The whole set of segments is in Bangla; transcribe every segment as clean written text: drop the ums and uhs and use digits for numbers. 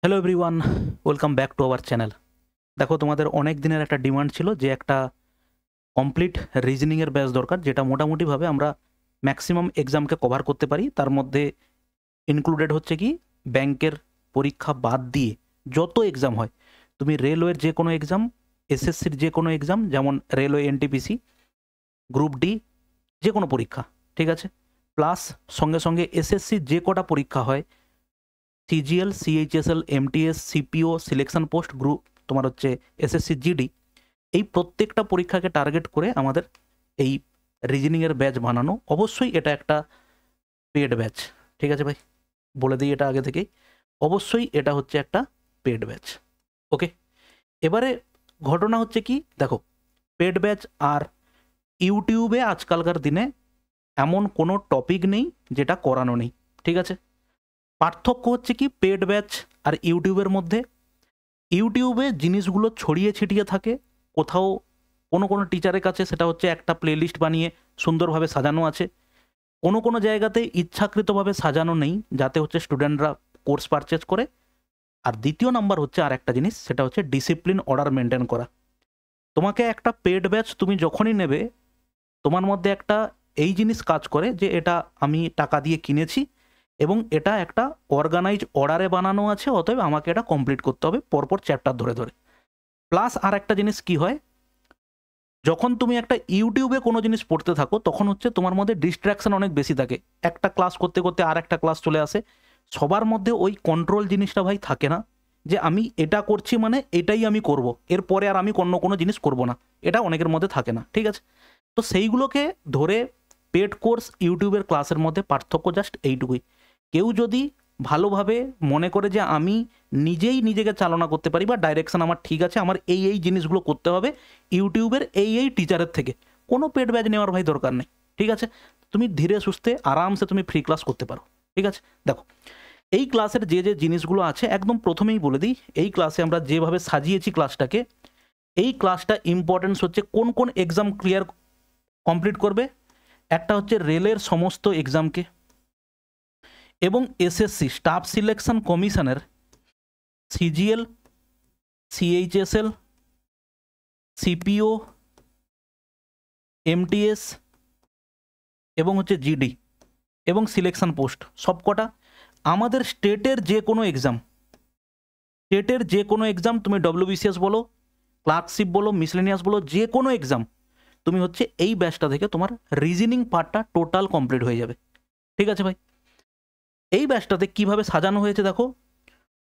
Hello everyone, welcome back to our channel. দেখো, তোমাদের অনেক দিনের একটা ডিমান্ড ছিল যে একটা কমপ্লিট রিজনিংয়ের ব্যাচ দরকার, যেটা মোটামুটিভাবে আমরা ম্যাক্সিমাম এক্সামকে কভার করতে পারি। তার মধ্যে ইনক্লুডেড হচ্ছে কি, ব্যাংকের পরীক্ষা বাদ দিয়ে যত এক্সাম হয়, তুমি রেলওয়ের যে কোনো এক্সাম, এসএসসির যে কোনো এক্সাম, যেমন রেলওয়ে এনটিপিসি, গ্রুপ ডি, যে কোনো পরীক্ষা, ঠিক আছে, প্লাস সঙ্গে সঙ্গে এসএসসির যে কটা পরীক্ষা হয়, CGL, CHSL, MTS, CPO, selection post, group তোমার হচ্ছে এসএসসি জিডি, এই প্রত্যেকটা পরীক্ষাকে টার্গেট করে আমাদের এই রিজনিংয়ের ব্যাচ বানানো। অবশ্যই এটা একটা পেড ব্যাচ, ঠিক আছে ভাই, বলে দিই এটা আগে থেকেই। অবশ্যই এটা হচ্ছে একটা পেড ব্যাচ। ওকে, এবারে ঘটনা হচ্ছে কি, দেখো, পেড ব্যাচ আর ইউটিউবে আজকালকার দিনে এমন কোনো টপিক নেই যেটা করানো নেই, ঠিক আছে। পার্থক্য হচ্ছে কি, পেড ব্যাচ আর ইউটিউবের মধ্যে, ইউটিউবে জিনিসগুলো ছড়িয়ে ছিটিয়ে থাকে, কোথাও কোনো কোনো টিচারের কাছে সেটা হচ্ছে একটা প্লেলিস্ট বানিয়ে সুন্দরভাবে সাজানো আছে, কোনো কোনো জায়গাতে ইচ্ছাকৃতভাবে সাজানো নেই যাতে হচ্ছে স্টুডেন্টরা কোর্স পারচেজ করে। আর দ্বিতীয় নাম্বার হচ্ছে আর একটা জিনিস, সেটা হচ্ছে ডিসিপ্লিন, অর্ডার মেনটেন করা। তোমাকে একটা পেড ব্যাচ তুমি যখনই নেবে, তোমার মধ্যে একটা এই জিনিস কাজ করে যে এটা আমি টাকা দিয়ে কিনেছি এবং এটা একটা অর্গানাইজ অর্ডারে বানানো আছে, অতএব আমাকে এটা কমপ্লিট করতে হবে পরপর চ্যাপ্টার ধরে ধরে। প্লাস আর একটা জিনিস কি হয়, যখন তুমি একটা ইউটিউবে কোনো জিনিস পড়তে থাকো তখন হচ্ছে তোমার মধ্যে ডিস্ট্র্যাকশন অনেক বেশি থাকে। একটা ক্লাস করতে করতে আর একটা ক্লাস চলে আসে, সবার মধ্যে ওই কন্ট্রোল জিনিসটা ভাই থাকে না, যে আমি এটা করছি মানে এটাই আমি করব, এরপরে আর আমি অন্য কোনো জিনিস করব না, এটা অনেকের মধ্যে থাকে না, ঠিক আছে। তো সেইগুলোকে ধরে পেড কোর্স ইউটিউবের ক্লাসের মধ্যে পার্থক্য জাস্ট এইটুকুই। কেউ যদি ভালোভাবে মনে করে যে আমি নিজেই নিজেকে চালনা করতে পারি বা ডাইরেকশন আমার ঠিক আছে, আমার এই এই জিনিসগুলো করতে হবে ইউটিউবের এই এই টিচারের থেকে, কোনো পেড ব্যাচ নেওয়ার ভাই দরকার নেই, ঠিক আছে। তুমি ধীরে সুস্থে আরামসে তুমি ফ্রি ক্লাস করতে পারো, ঠিক আছে। দেখো, এই ক্লাসের যে যে জিনিসগুলো আছে একদম প্রথমেই বলে দিই, এই ক্লাসে আমরা যেভাবে সাজিয়েছি ক্লাসটাকে, এই ক্লাসটা ইম্পর্টেন্স হচ্ছে কোন কোন এক্সাম ক্লিয়ার কমপ্লিট করবে। একটা হচ্ছে রেলের সমস্ত এক্সামকে, এবং এসএসসি স্টাফ সিলেকশন কমিশনের সিজিএল, সিএইচএসএল, সিপিও, এমটিএস এবং হচ্ছে জিডি এবং সিলেকশন পোস্ট, সবকটা আমাদের স্টেটের যে কোনো এক্সাম, স্টেটের যে কোনো এক্সাম, তুমি ডব্লিউবিসিএস বলো, ক্লার্কশিপ বলো, মিসলেনিয়াস বলো, যে কোনো এক্সাম তুমি হচ্ছে এই ব্যাচটা থেকে তোমার রিজনিং পার্টটা টোটাল কমপ্লিট হয়ে যাবে, ঠিক আছে ভাই। এই ব্যাচটাতে কিভাবে সাজানো হয়েছে দেখো,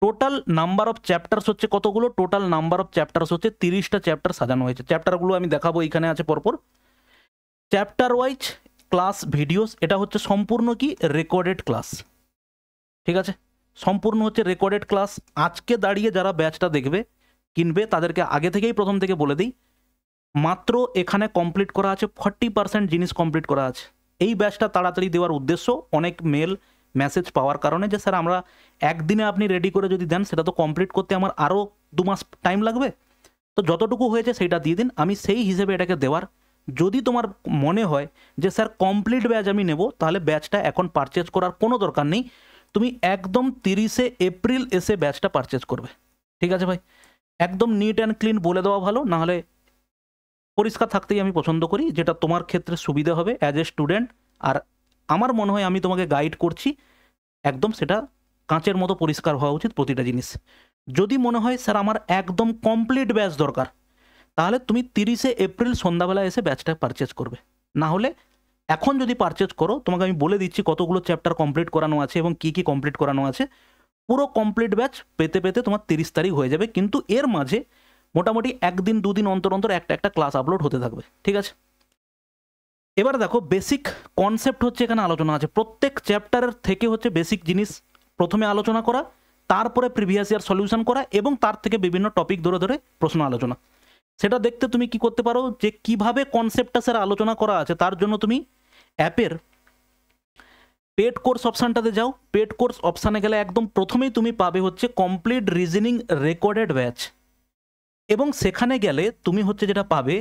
টোটাল নাম্বার অফ চ্যাপ্টার্স হচ্ছে কতগুলো, টোটাল নাম্বার অফ চ্যাপ্টার্স হচ্ছে 30টা চ্যাপ্টার সাজানো হয়েছে। চ্যাপ্টারগুলো আমি দেখাবো, এখানে আছে পরপর চ্যাপ্টার ওয়াইজ ক্লাস ভিডিওস। এটা হচ্ছে সম্পূর্ণ কি রেকর্ডেড ক্লাস, ঠিক আছে, সম্পূর্ণ হচ্ছে রেকর্ডেড ক্লাস। আজকে দাঁড়িয়ে যারা ব্যাচটা দেখবে কিনবে তাদেরকে আগে থেকেই প্রথম থেকে বলে দিই, মাত্র এখানে কমপ্লিট করা আছে 40% জিনিস কমপ্লিট করা আছে। এই ব্যাচটা তাড়াতাড়ি দেওয়ার উদ্দেশ্য, অনেক মেল মেসেজ পাওয়ার কারণে যে স্যার আমরা একদিনে আপনি রেডি করে যদি দেন সেটা তো কমপ্লিট করতে আমার আরও 2 মাস টাইম লাগবে, তো যতটুকু হয়েছে সেইটা দিয়ে দিন, আমি সেই হিসেবে এটাকে দেওয়ার। যদি তোমার মনে হয় যে স্যার কমপ্লিট ব্যাচ আমি নেব, তাহলে ব্যাচটা এখন পারচেজ করার কোনো দরকার নেই, তুমি একদম 30শে এপ্রিল এসে ব্যাচটা পারচেজ করবে, ঠিক আছে ভাই। একদম নিট অ্যান্ড ক্লিন বলে দেওয়া ভালো, নাহলে পরিষ্কার থাকতেই আমি পছন্দ করি, যেটা তোমার ক্ষেত্রে সুবিধা হবে অ্যাজ এ স্টুডেন্ট। আর আমার মনে হয় আমি তোমাকে গাইড করছি, একদম সেটা কাঁচের মতো পরিষ্কার হওয়া উচিত প্রতিটা জিনিস। যদি মনে হয় স্যার আমার একদম কমপ্লিট ব্যাচ দরকার, তাহলে তুমি 30শে এপ্রিল সন্ধ্যাবেলা এসে ব্যাচটা পারচেজ করবে। না হলে এখন যদি পারচেজ করো, তোমাকে আমি বলে দিচ্ছি কতগুলো চ্যাপ্টার কমপ্লিট করানো আছে এবং কী কী কমপ্লিট করানো আছে। পুরো কমপ্লিট ব্যাচ পেতে পেতে তোমার 30 তারিখ হয়ে যাবে, কিন্তু এর মাঝে মোটামুটি একদিন দুদিন অন্তর অন্তর একটা একটা ক্লাস আপলোড হতে থাকবে, ঠিক আছে। এবার দেখো, বেসিক কনসেপ্ট হচ্ছে এখানে আলোচনা আছে, প্রত্যেক চ্যাপ্টারের থেকে হচ্ছে বেসিক জিনিস প্রথমে আলোচনা করা, তারপরে প্রিভিয়াস ইয়ার সলিউশন করা এবং তার থেকে বিভিন্ন টপিক ধরে ধরে প্রশ্ন আলোচনা। সেটা দেখতে তুমি কি করতে পারো, যে কিভাবে কনসেপ্টটা স্যার আলোচনা করা আছে, তার জন্য তুমি অ্যাপের পেড কোর্স অপশানটাতে যাও। পেড কোর্স অপশানে গেলে একদম প্রথমেই তুমি পাবে হচ্ছে কমপ্লিট রিজনিং রেকর্ডেড ব্যাচ, এবং সেখানে গেলে তুমি হচ্ছে যেটা পাবে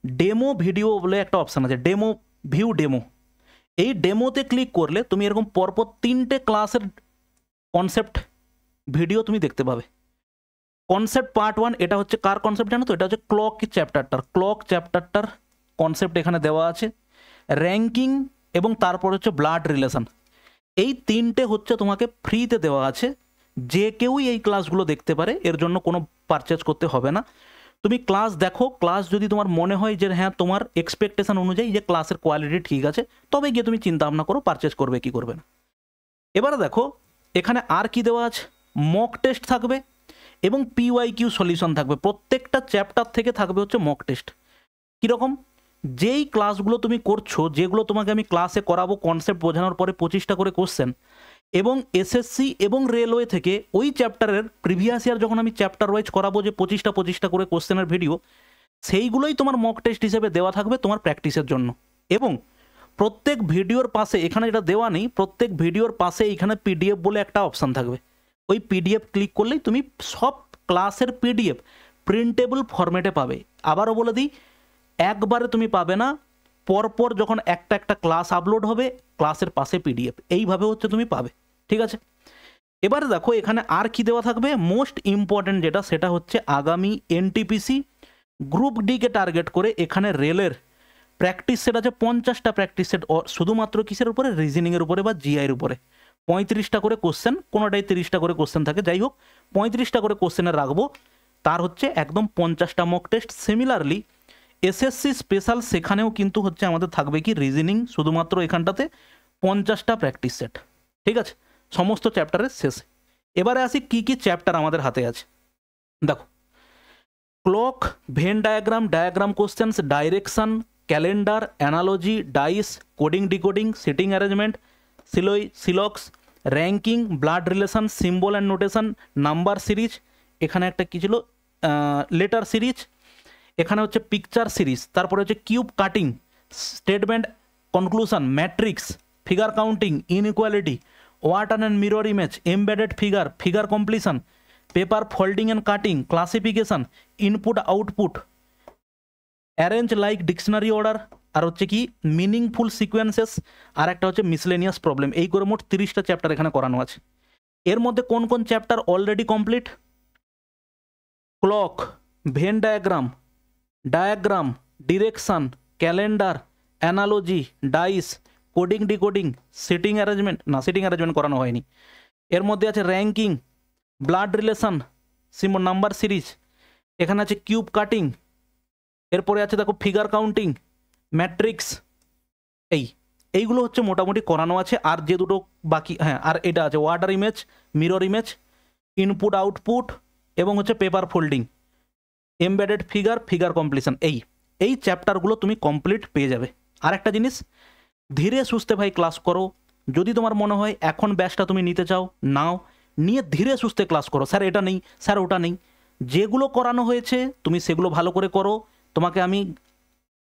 ডেমো ভিডিও বলে একটা অপশান আছে, ডেমো ভিউ ডেমো। এই ডেমোতে ক্লিক করলে তুমি এরকম পরপর 3টে ক্লাসের কনসেপ্ট ভিডিও তুমি দেখতে পাবে। কনসেপ্ট পার্ট 1 এটা হচ্ছে কার কনসেপ্ট জানো তো? এটা হচ্ছে ক্লক চ্যাপ্টারটার কনসেপ্ট এখানে দেওয়া আছে। র্যাঙ্কিং এবং তারপর হচ্ছে ব্লাড রিলেশন, এই তিনটে হচ্ছে তোমাকে ফ্রিতে দেওয়া আছে। যে কেউই এই ক্লাসগুলো দেখতে পারে, এর জন্য কোনো পারচেজ করতে হবে না। তুমি ক্লাস দেখো, ক্লাস যদি তোমার মনে হয় যে হ্যাঁ তোমার এক্সপেকটেশন অনুযায়ী যে ক্লাসের কোয়ালিটি ঠিক আছে, তবে গিয়ে তুমি চিন্তা ভাবনা করো পারচেজ করবে কি করবে না। এবারে দেখো এখানে আর কি দেওয়া আছে, মক টেস্ট থাকবে এবং PYQ সলিউশন থাকবে। প্রত্যেকটা চ্যাপ্টার থেকে থাকবে হচ্ছে মক টেস্ট। কীরকম, যেই ক্লাসগুলো তুমি করছো, যেগুলো তোমাকে আমি ক্লাসে করাবো, কনসেপ্ট বোঝানোর পরে 25টা করে কোশ্চেন, এবং SSC এবং রেলওয়ে থেকে ওই চ্যাপ্টারের প্রিভিয়াস ইয়ার যখন আমি চ্যাপ্টার ওয়াইজ করাবো যে 25টা করে কোশ্চেনের ভিডিও, সেইগুলোই তোমার মক টেস্ট হিসেবে দেওয়া থাকবে তোমার প্র্যাকটিসের জন্য। এবং প্রত্যেক ভিডিওর পাশে, এখানে এটা দেওয়া নেই, প্রত্যেক ভিডিওর পাশে এইখানে PDF বলে একটা অপশান থাকবে। ওই PDF ক্লিক করলেই তুমি সব ক্লাসের PDF প্রিন্টেবল ফরম্যাটে পাবে। আবারও বলে দিই, একবারে তুমি পাবে না, পরপর যখন একটা ক্লাস আপলোড হবে, ক্লাসের পাশে PDF, এইভাবে হচ্ছে তুমি পাবে। ঠিক আছে, এবারে দেখো এখানে আর কি দেওয়া থাকবে, মোস্ট ইম্পর্টেন্ট যেটা, সেটা হচ্ছে আগামী NTPC গ্রুপ ডিকে টার্গেট করে এখানে রেলের প্র্যাকটিস সেট আছে 50টা প্র্যাকটিস সেট, শুধুমাত্র কিসের উপরে, রিজনিংয়ের উপরে বা GIর উপরে। 35টা করে কোশ্চেন, কোনোটাই 30টা করে কোশ্চেন থাকে, যাই হোক 35টা করে কোশ্চেনে রাখবো। তার হচ্ছে একদম 50টা mock test. Similarly SSC special, সেখানেও কিন্তু হচ্ছে আমাদের থাকবে কি, রিজনিং, শুধুমাত্র এখানটাতে 50টা প্র্যাকটিস সেট। ঠিক আছে, সমস্ত চ্যাপ্টারের শেষে। এবারে আসি কি কি চ্যাপ্টার আমাদের হাতে আছে। দেখো, clock, Venn diagram questions, direction, calendar, analogy, dice, coding decoding, sitting arrangement, সিলক্স, ranking, blood relation, symbol and notation, number series, এখানে একটা কী ছিল, লেটার সিরিজ, এখানে হচ্ছে পিকচার সিরিজ, তারপরে হচ্ছে cube cutting, statement conclusion, matrix, figure counting, inequality, water and mirror image, embedded figure completion, paper folding and cutting, classification, input output, arrange like dictionary order, আর হচ্ছে কি মিনিংফুল সিকোয়েন্সেস, আর একটা হচ্ছে মিসলেনিয়াস প্রবলেম। এই করে মোট 30টা চ্যাপ্টার এখানে করানো আছে। এর মধ্যে কোন কোন chapter already complete, clock, Venn diagram, direction, calendar, analogy, dice, coding decoding, sitting arrangement করানো হয়নি। এর মধ্যে আছে ranking, blood relation, number series, এখানে আছে কিউব কাটিং, এরপরে আছে দেখো ফিগার কাউন্টিং, ম্যাট্রিক্স, এইগুলো হচ্ছে মোটামুটি করানো আছে। আর যে দুটো বাকি, হ্যাঁ, আর এটা আছে water image, mirror image, input output, এবং হচ্ছে paper folding, embedded figure completion. এই চ্যাপ্টারগুলো তুমি কমপ্লিট পেয়ে যাবে। আর একটা জিনিস, ধীরে সুস্থে ভাই ক্লাস করো। যদি তোমার মনে হয় এখন ব্যাচটা তুমি নিতে চাও, নাও, নিয়ে ধীরে সুস্থে ক্লাস করো। স্যার এটা নেই, স্যার ওটা নেই, যেগুলো করানো হয়েছে তুমি সেগুলো ভালো করে করো। তোমাকে আমি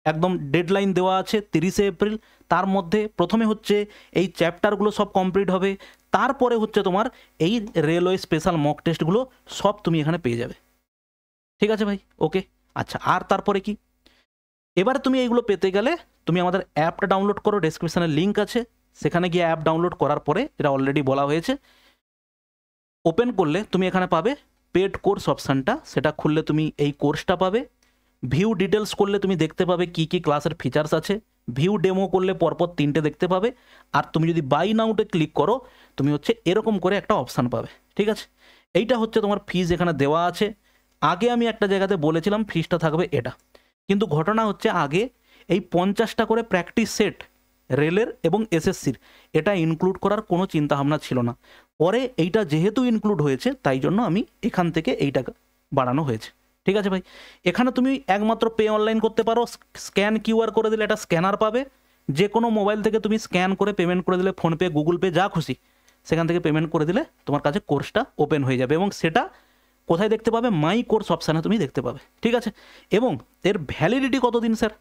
একদম ডেডলাইন দেওয়া আছে 30শে এপ্রিল, তার মধ্যে প্রথমে হচ্ছে এই চ্যাপ্টারগুলো সব কমপ্লিট হবে, তারপরে হচ্ছে তোমার এই রেলওয়ে স্পেশাল মক টেস্টগুলো সব তুমি এখানে পেয়ে যাবে। ঠিক আছে ভাই, ওকে। আচ্ছা, আর তারপরে কি, এবারে তুমি এইগুলো পেতে গেলে তুমি আমাদের অ্যাপটা ডাউনলোড করো, ডেসক্রিপশানে লিঙ্ক আছে, সেখানে গিয়ে অ্যাপ ডাউনলোড করার পরে, এটা অলরেডি বলা হয়েছে, ওপেন করলে তুমি এখানে পাবে পেড কোর্স অপশানটা, সেটা খুললে তুমি এই কোর্সটা পাবে। ভিউ ডিটেলস করলে তুমি দেখতে পাবে কি কি ক্লাসের ফিচার্স আছে। ভিউ ডেমো করলে পরপর 3টে দেখতে পাবে। আর তুমি যদি বাই নাউতে ক্লিক করো, তুমি হচ্ছে এরকম করে একটা অপশান পাবে। ঠিক আছে, এইটা হচ্ছে তোমার ফিজ এখানে দেওয়া আছে। আগে আমি একটা জায়গাতে বলেছিলাম ফিজটা থাকবে এটা, কিন্তু ঘটনা হচ্ছে আগে এই 50টা করে প্র্যাকটিস সেট রেলের এবং SSCর, এটা ইনক্লুড করার কোনো চিন্তাভাবনা ছিল না। পরে এইটা যেহেতু ইনক্লুড হয়েছে, তাই জন্য আমি এখান থেকে এইটা বাড়ানো হয়েছে। ঠিক আছে ভাই, এখানে তুমি একমাত্র পে অনলাইন করতে পারো, স্ক্যান QR করে দিলে একটা স্ক্যানার পাবে, যে কোনো মোবাইল থেকে তুমি স্ক্যান করে পেমেন্ট করে দিলে, ফোনপে, গুগল পে, যা খুশি সেখান থেকে পেমেন্ট করে দিলে তোমার কাছে কোর্সটা ওপেন হয়ে যাবে। এবং সেটা কোথায় দেখতে পাবে, মাই কোর্স অপশানে তুমি দেখতে পাবে। ঠিক আছে, এবং এর ভ্যালিডিটি কতদিন স্যার,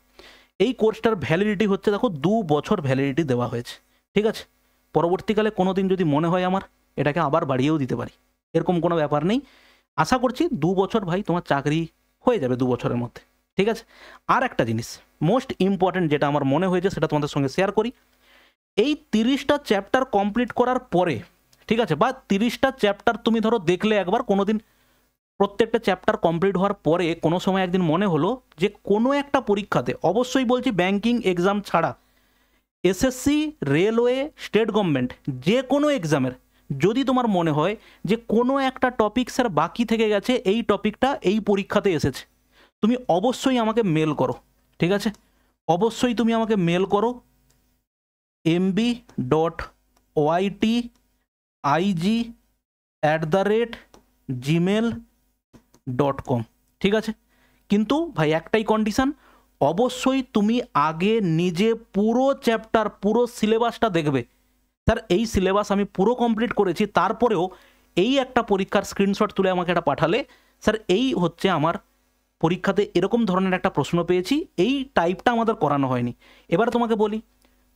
এই কোর্সটার ভ্যালিডিটি হচ্ছে দেখো 2 বছর ভ্যালিডিটি দেওয়া হয়েছে। ঠিক আছে, পরবর্তীকালে কোনো দিন যদি মনে হয় আমার, এটাকে আবার বাড়িয়েও দিতে পারি, এরকম কোনো ব্যাপার নেই। আশা করছি 2 বছর ভাই তোমার চাকরি হয়ে যাবে 2 বছরের মধ্যে। ঠিক আছে, আর একটা জিনিস মোস্ট ইম্পর্ট্যান্ট যেটা আমার মনে হয়েছে সেটা তোমাদের সঙ্গে শেয়ার করি। এই 30টা চ্যাপ্টার কমপ্লিট করার পরে ঠিক আছে, বা 30টা চ্যাপ্টার তুমি ধরো দেখলে একবার কোনো দিন, প্রত্যেকটা চ্যাপ্টার কমপ্লিট হওয়ার পরে কোনো সময় একদিন মনে হলো যে কোনো একটা পরীক্ষাতে, অবশ্যই বলছি ব্যাংকিং এক্সাম ছাড়া, এসএসসি, রেলওয়ে, স্টেট গভর্নমেন্ট, যে কোনো এক্সামের যদি তোমার মনে হয় যে কোনো একটা টপিক স্যার বাকি থেকে গেছে, এই টপিকটা এই পরীক্ষাতে এসেছে, তুমি অবশ্যই আমাকে মেল করো। ঠিক আছে, অবশ্যই তুমি আমাকে মেল করো mb.ytig@gmail.com। ঠিক আছে, কিন্তু ভাই একটাই কন্ডিশন, অবশ্যই তুমি আগে নিজে পুরো চ্যাপ্টার, পুরো সিলেবাসটা দেখবে। স্যার এই সিলেবাস আমি পুরো কমপ্লিট করেছি, তারপরেও এই একটা পরীক্ষার স্ক্রিনশট তুলে আমাকে এটা পাঠালে, স্যার এই হচ্ছে আমার পরীক্ষাতে এরকম ধরনের একটা প্রশ্ন পেয়েছি, এই টাইপটা আমাদের করানো হয়নি। এবার তোমাকে বলি,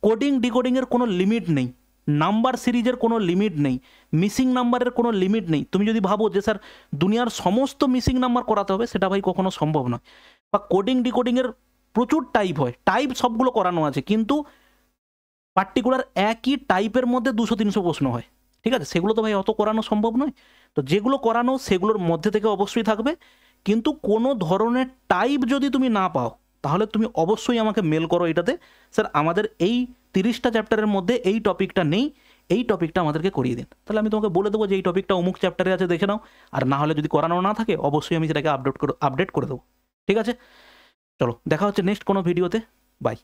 কোডিং ডিকোডিংয়ের কোনো লিমিট নেই, নাম্বার সিরিজের কোনো লিমিট নেই, মিসিং নাম্বারের কোনো লিমিট নেই। তুমি যদি ভাবো যে স্যার দুনিয়ার সমস্ত মিসিং নাম্বার করাতে হবে, সেটা ভাই কখনো সম্ভব নয়। বা কোডিং ডিকোডিংয়ের প্রচুর টাইপ হয়, টাইপ সবগুলো করানো আছে, কিন্তু পার্টিকুলার একই টাইপের মধ্যে 200-300 প্রশ্ন হয়। ঠিক আছে, সেগুলো তো ভাই অত করানো সম্ভব নয়। তো যেগুলো করানো সেগুলোর মধ্যে থেকে অবশ্যই থাকবে, কিন্তু কোনো ধরনের টাইপ যদি তুমি না পাও, তাহলে তুমি অবশ্যই আমাকে মেল করো এটাতে, স্যার আমাদের এই 30টা চ্যাপ্টারের মধ্যে এই টপিকটা নেই, এই টপিকটা আমাদেরকে করিয়ে দিন। তাহলে আমি তোমাকে বলে দেবো যে এই টপিকটা অমুক চ্যাপ্টারে আছে, দেখে নাও। আর না হলে যদি করানো না থাকে, অবশ্যই আমি সেটাকে আপডেট করে দেবো। ঠিক আছে, চলো দেখা হচ্ছে নেক্সট কোনো ভিডিওতে। বাই।